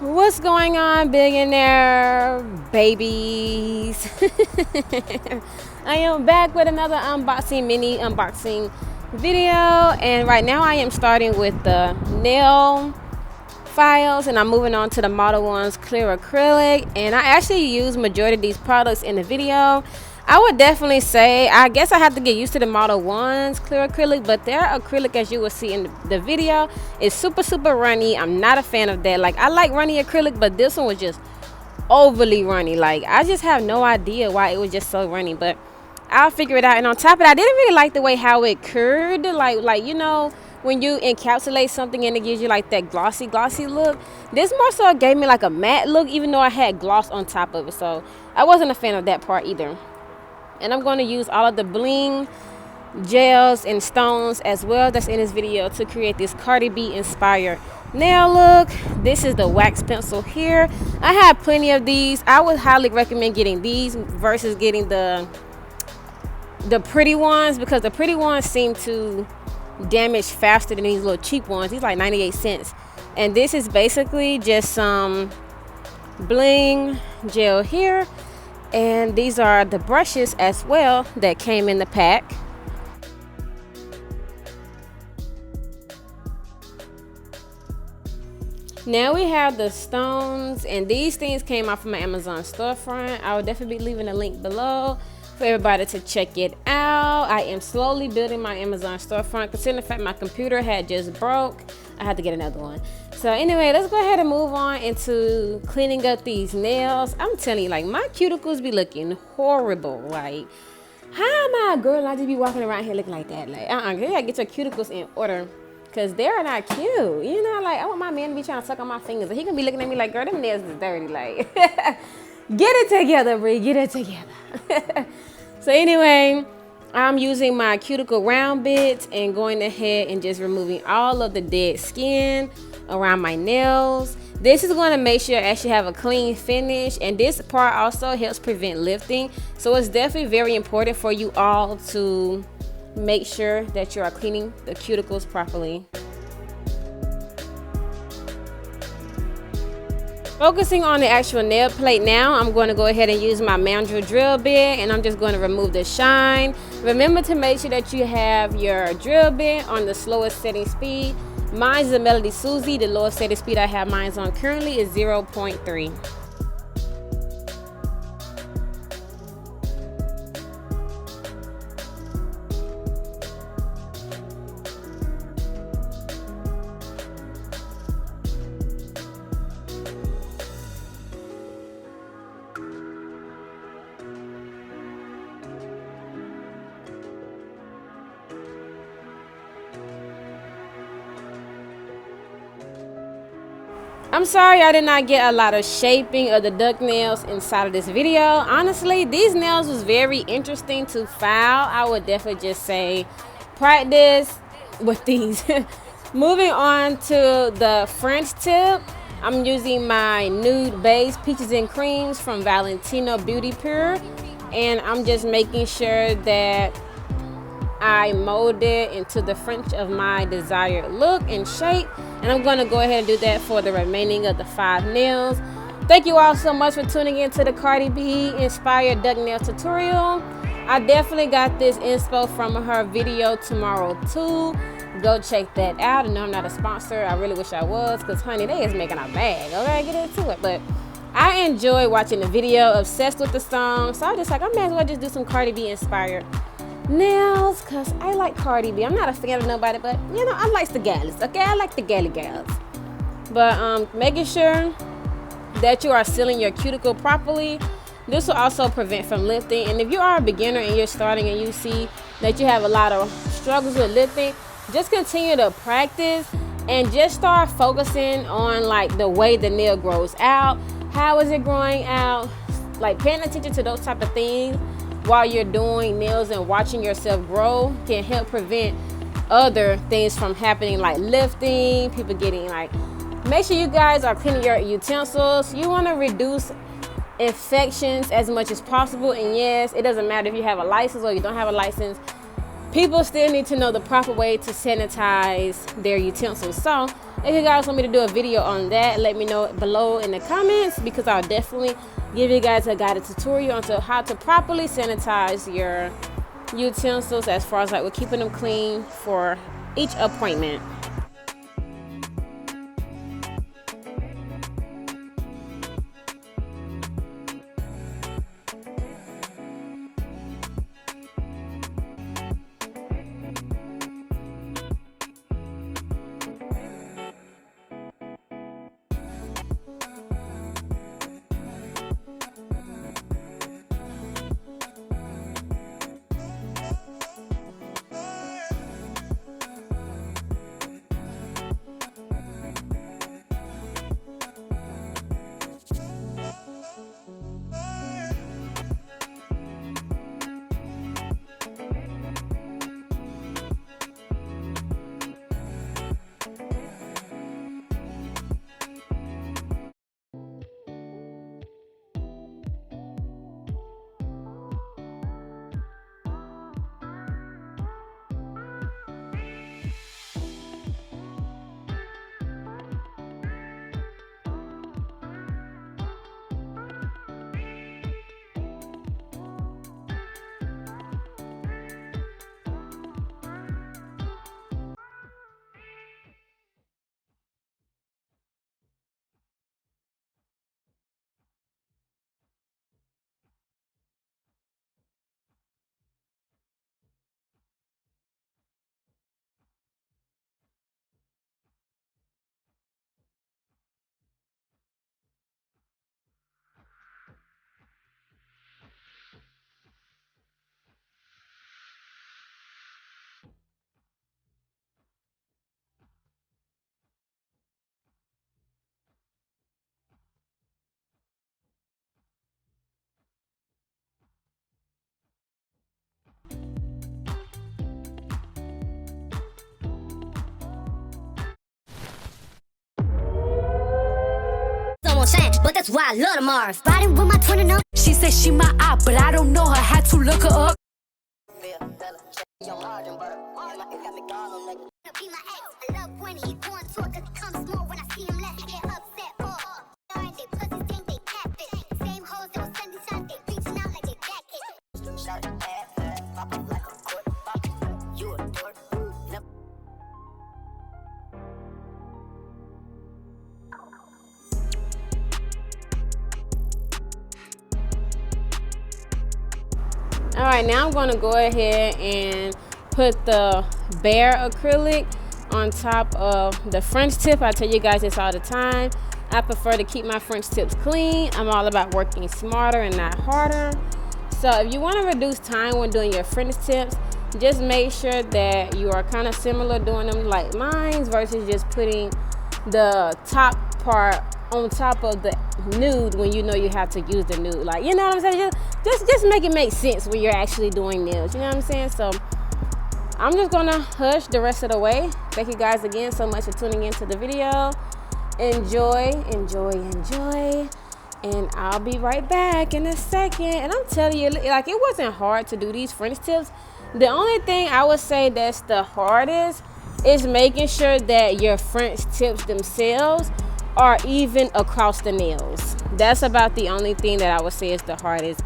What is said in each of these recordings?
What's going on, billionaire babies? I am back with another mini unboxing video, and right now I am starting with the nail files and I'm moving on to the Model 1's clear acrylic, and I actually use majority of these products in the video. I would definitely say, I guess I have to get used to the Model 1's clear acrylic, but their acrylic, as you will see in the video, is super runny. I'm not a fan of that. Like, I like runny acrylic, but this one was just overly runny. Like, I just have no idea why it was just so runny, but I'll figure it out. And on top of it, I didn't really like the way how it curved, like you know, when you encapsulate something and it gives you like that glossy look. This more so gave me like a matte look, even though I had gloss on top of it, so I wasn't a fan of that part either. And I'm going to use all of the bling gels and stones as well that's in this video to create this Cardi B inspired nail look. This is the wax pencil here. I have plenty of these. I would highly recommend getting these versus getting the pretty ones, because the pretty ones seem to damage faster than these little cheap ones. These like 98 cents. And this is basically just some bling gel here. And these are the brushes as well that came in the pack. Now we have the stones, and these things came off of my Amazon storefront. I will definitely be leaving a link below for everybody to check it out. I am slowly building my Amazon storefront, considering the fact my computer had just broke. I had to get another one. So anyway, let's go ahead and move on into cleaning up these nails. I'm telling you, like, my cuticles be looking horrible. Like, how am I a girl and I just be walking around here looking like that? Like, you gotta get your cuticles in order, because they're not cute. You know, like, I want my man to be trying to suck on my fingers, and he gonna be looking at me like, girl, them nails is dirty. Like, get it together, Bree, get it together. So anyway, I'm using my cuticle round bits and going ahead and just removing all of the dead skin around my nails. This is going to make sure I actually have a clean finish, and this part also helps prevent lifting. So it's definitely very important for you all to make sure that you are cleaning the cuticles properly. Focusing on the actual nail plate now, I'm going to go ahead and use my mandrel drill bit, and I'm just going to remove the shine. Remember to make sure that you have your drill bit on the slowest setting speed. Mine's the Melody Susie. The lowest setting speed I have mine on currently is 0.3. I'm sorry I did not get a lot of shaping of the duck nails inside of this video. Honestly, these nails was very interesting to file. I would definitely just say practice with these. Moving on to the French tip, I'm using my nude base peaches and creams from Valentino Beauty Pure, and I'm just making sure that I mold it into the French of my desired look and shape, and I'm going to go ahead and do that for the remaining of the 5 nails. Thank you all so much for tuning in to the Cardi B inspired duck nail tutorial. I definitely got this inspo from her video tomorrow too. Go check that out. And no, I'm not a sponsor. I really wish I was, because honey, they is making a bag. Okay, get into it. But I enjoy watching the video, obsessed with the song, so I just like, I may as well just do some Cardi B inspired nails, because I like Cardi B. I'm not a fan of nobody, but you know, I like the gals. Okay, I like the galley gals. But making sure that you are sealing your cuticle properly. This will also prevent from lifting. And if you are a beginner and you're starting and you see that you have a lot of struggles with lifting, just continue to practice and just start focusing on like the way the nail grows out. How is it growing out? Like, paying attention to those type of things while you're doing nails and watching yourself grow can help prevent other things from happening, like lifting, people getting like. Make sure you guys are cleaning your utensils. You want to reduce infections as much as possible. And yes, it doesn't matter if you have a license or you don't have a license. People still need to know the proper way to sanitize their utensils. So If you guys want me to do a video on that, let me know below in the comments, because I'll definitely give you guys a guided tutorial on how to properly sanitize your utensils, as far as like we're keeping them clean for each appointment. But that's why I love the Mars. Riding with my twin and up. She said she my eye, but I don't know her. Had to look her up. All right, now I'm going to go ahead and put the bare acrylic on top of the French tip. I tell you guys this all the time. I prefer to keep my French tips clean. I'm all about working smarter and not harder. So if you want to reduce time when doing your French tips, just make sure that you are kind of similar doing them like mine, versus just putting the top part on top of the nude when you know you have to use the nude. Like, you know what I'm saying? Just make it make sense when you're actually doing nails. You know what I'm saying? So I'm just gonna hush the rest of the way. Thank you guys again so much for tuning into the video. Enjoy, enjoy, enjoy. And I'll be right back in a second. And I'm telling you, like, it wasn't hard to do these French tips. The only thing I would say that's the hardest is making sure that your French tips themselves are even across the nails. That's about the only thing that I would say is the hardest.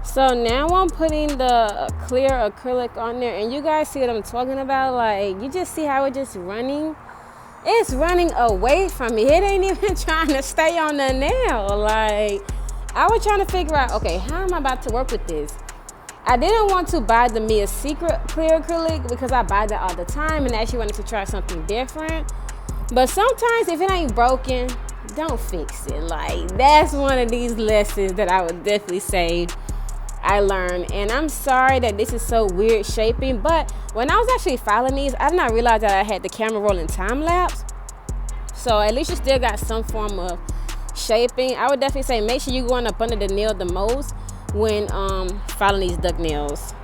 So now I'm putting the clear acrylic on there, and you guys see what I'm talking about. Like, you just see how it's just running. It's running away from me. It ain't even trying to stay on the nail. Like, I was trying to figure out, okay, how am I about to work with this? I didn't want to buy the Mia Secret clear acrylic because I buy that all the time, and I actually wanted to try something different. But sometimes if it ain't broken, don't fix it. Like, that's one of these lessons that I would definitely say I learned. And I'm sorry that this is so weird shaping, but when I was actually filing these, I did not realize that I had the camera rolling time lapse. So at least you still got some form of shaping. I would definitely say make sure you're going up under the nail the most when filing these duck nails.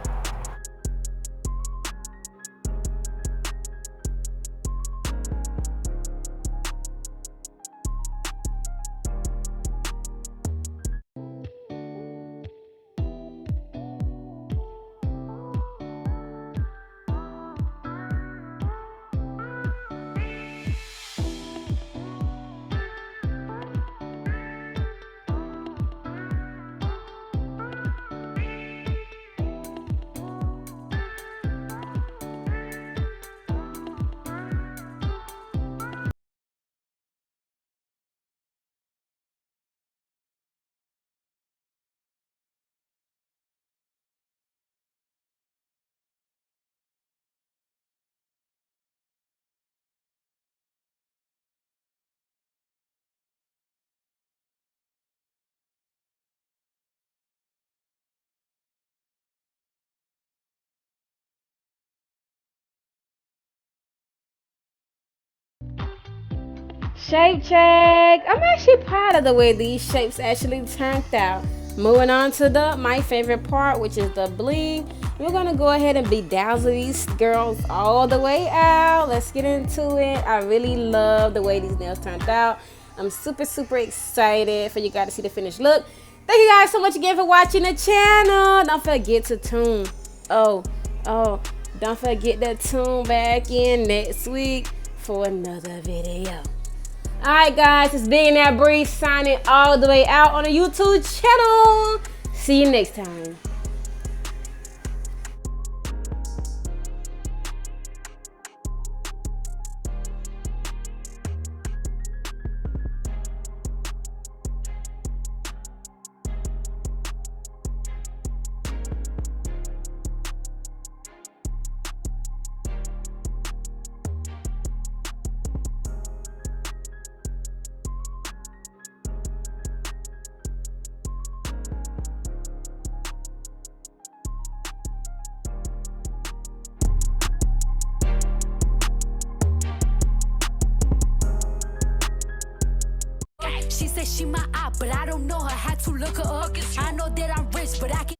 Shape check. I'm actually proud of the way these shapes actually turned out. Moving on to my favorite part, which is the bling. We're gonna go ahead and bedazzle these girls all the way out. Let's get into it. I really love the way these nails turned out. I'm super excited for you guys to see the finished look. Thank you guys so much again for watching the channel. Don't forget to tune. Don't forget to tune back in next week for another video. Alright guys, it's Billionaire Bree signing all the way out on the YouTube channel. See you next time. She said she my eye, but I don't know her. Had to look her up. I know that I'm rich, but I can